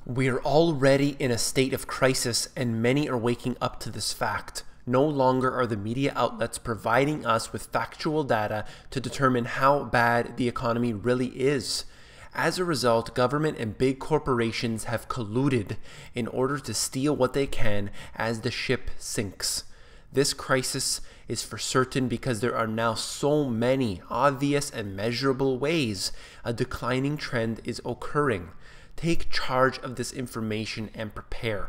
We're already in a state of crisis, and many are waking up to this fact. No longer are the media outlets providing us with factual data to determine how bad the economy really is. As a result, government and big corporations have colluded in order to steal what they can as the ship sinks. This crisis is for certain because there are now so many obvious and measurable ways a declining trend is occurring. Take charge of this information and prepare.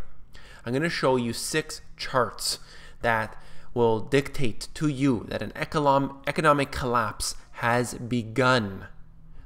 I'm going to show you 6 charts that will dictate to you that an economic collapse has begun.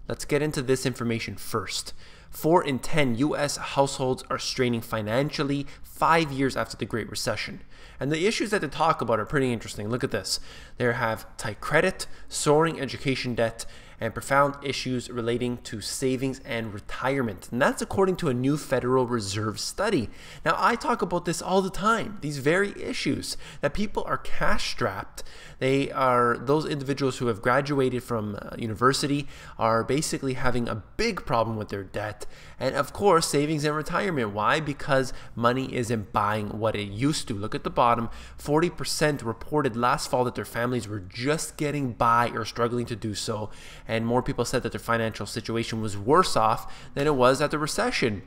Let's get into this information first. 4 in 10 U.S. households are straining financially 5 years after the Great Recession. And the issues that they talk about are pretty interesting. Look at this. They have tight credit, soaring education debt, and profound issues relating to savings and retirement. And that's according to a new Federal Reserve study. Now, I talk about this all the time, these very issues, that people are cash strapped. They are, those individuals who have graduated from university are basically having a big problem with their debt. And of course, savings and retirement. Why? Because money isn't buying what it used to. Look at the bottom, 40% reported last fall that their families were just getting by or struggling to do so. And more people said that their financial situation was worse off than it was at the recession.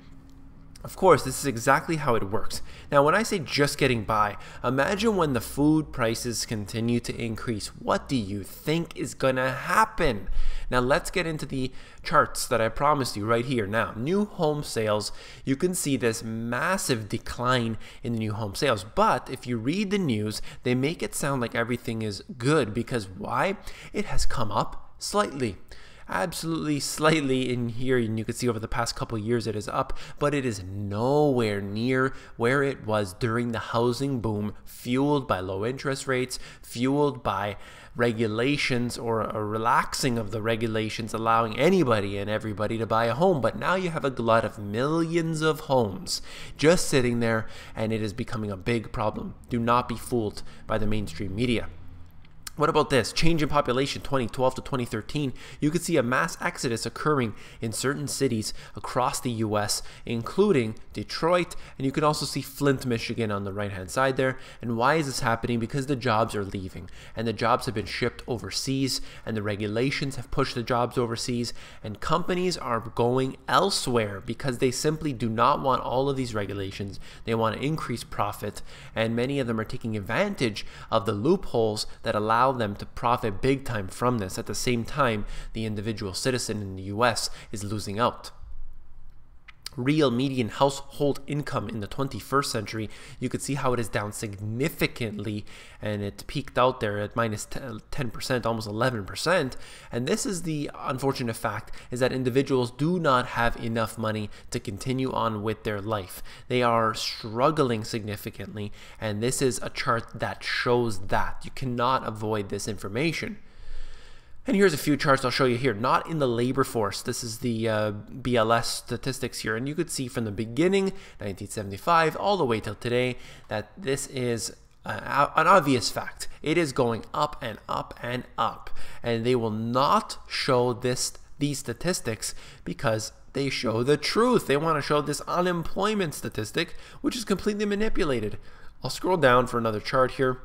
Of course, this is exactly how it works. Now, when I say just getting by, imagine when the food prices continue to increase. What do you think is going to happen? Now, let's get into the charts that I promised you right here. Now, new home sales, you can see this massive decline in the new home sales. But if you read the news, they make it sound like everything is good. Because why? It has come up slightly. Absolutely slightly in here, and you can see over the past couple of years it is up, but it is nowhere near where it was during the housing boom, fueled by low interest rates, fueled by regulations or a relaxing of the regulations, allowing anybody and everybody to buy a home. But now you have a glut of millions of homes just sitting there, and it is becoming a big problem. Do not be fooled by the mainstream media. What about this? Change in population 2012 to 2013. You could see a mass exodus occurring in certain cities across the US, including Detroit, and you can also see Flint, Michigan on the right-hand side there. And why is this happening? Because the jobs are leaving, and the jobs have been shipped overseas, and the regulations have pushed the jobs overseas, and companies are going elsewhere because they simply do not want all of these regulations. They want to increase profit, and many of them are taking advantage of the loopholes that allow them to profit big time from this. At the same time, the individual citizen in the US is losing out. Real median household income in the 21st century, you could see how it is down significantly, and it peaked out there at minus 10%, almost 11%. And this is the unfortunate fact, is that individuals do not have enough money to continue on with their life. They are struggling significantly, and this is a chart that shows that. You cannot avoid this information. And here's a few charts I'll show you here. Not in the labor force. This is the BLS statistics here. And you could see from the beginning, 1975, all the way till today, that this is an obvious fact. It is going up and up and up. And they will not show these statistics because they show the truth. They want to show this unemployment statistic, which is completely manipulated. I'll scroll down for another chart here.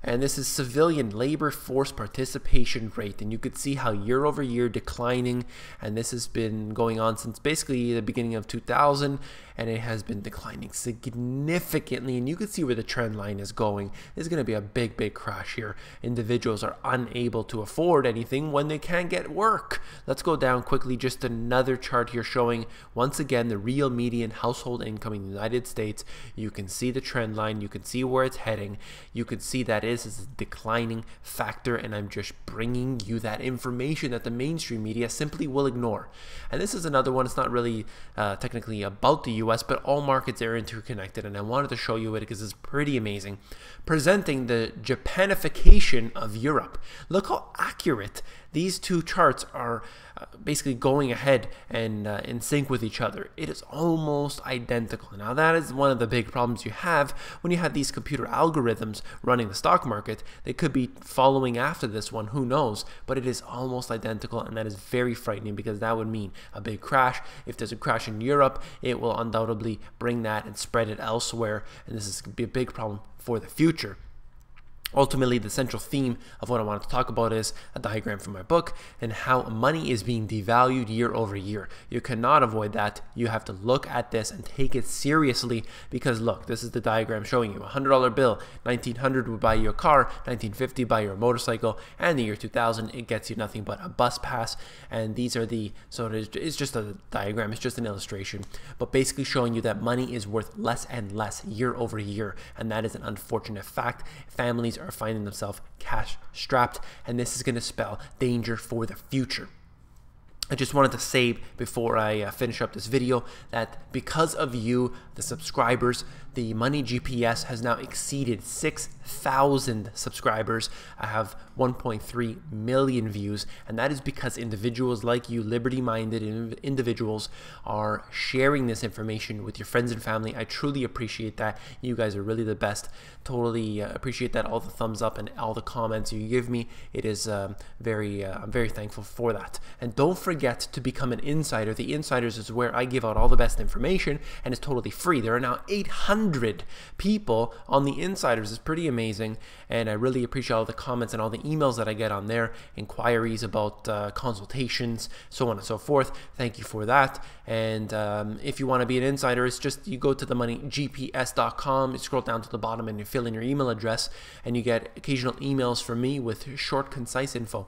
And this is civilian labor force participation rate. And you could see how year over year declining. And this has been going on since basically the beginning of 2000. And it has been declining significantly. And you can see where the trend line is going. There's going to be a big, big crash here. Individuals are unable to afford anything when they can't get work. Let's go down quickly. Just another chart here showing, once again, the real median household income in the United States. You can see the trend line. You can see where it's heading. You can see that is a declining factor, and I'm just bringing you that information that the mainstream media simply will ignore. And this is another one. It's not really technically about the US, but all markets are interconnected, and I wanted to show you it because it's pretty amazing. Presenting the Japanification of Europe. Look how accurate These two charts are basically going ahead and in sync with each other. It is almost identical. Now that is one of the big problems you have when you have these computer algorithms running the stock market. They could be following after this one, who knows, but it is almost identical, and that is very frightening because that would mean a big crash. If there's a crash in Europe, it will undoubtedly bring that and spread it elsewhere, and this is going to be a big problem for the future. Ultimately, the central theme of what I wanted to talk about is a diagram from my book and how money is being devalued year over year. You cannot avoid that. You have to look at this and take it seriously because look, this is the diagram showing you a $100 bill. 1900 would buy you a car, 1950 buy you a motorcycle, and the year 2000 it gets you nothing but a bus pass. And these are it's just a diagram, it's just an illustration, but basically showing you that money is worth less and less year over year, and that is an unfortunate fact. Families are finding themselves cash strapped, and this is going to spell danger for the future. I just wanted to say before I finish up this video that because of you, the subscribers, the Money GPS has now exceeded 6,000 subscribers. I have 1.3 million views, and that is because individuals like you, liberty-minded individuals, are sharing this information with your friends and family. I truly appreciate that. You guys are really the best. Totally appreciate that. All the thumbs up and all the comments you give me. It is I'm very thankful for that. And don't forget to become an insider. The Insiders is where I give out all the best information, and it's totally free. There are now 800 people on the Insiders. It's pretty amazing, and I really appreciate all the comments and all the emails that I get on there, inquiries about consultations, so on and so forth. Thank you for that. And if you want to be an insider, it's just you go to themoneygps.com, you scroll down to the bottom and you fill in your email address, and you get occasional emails from me with short, concise info.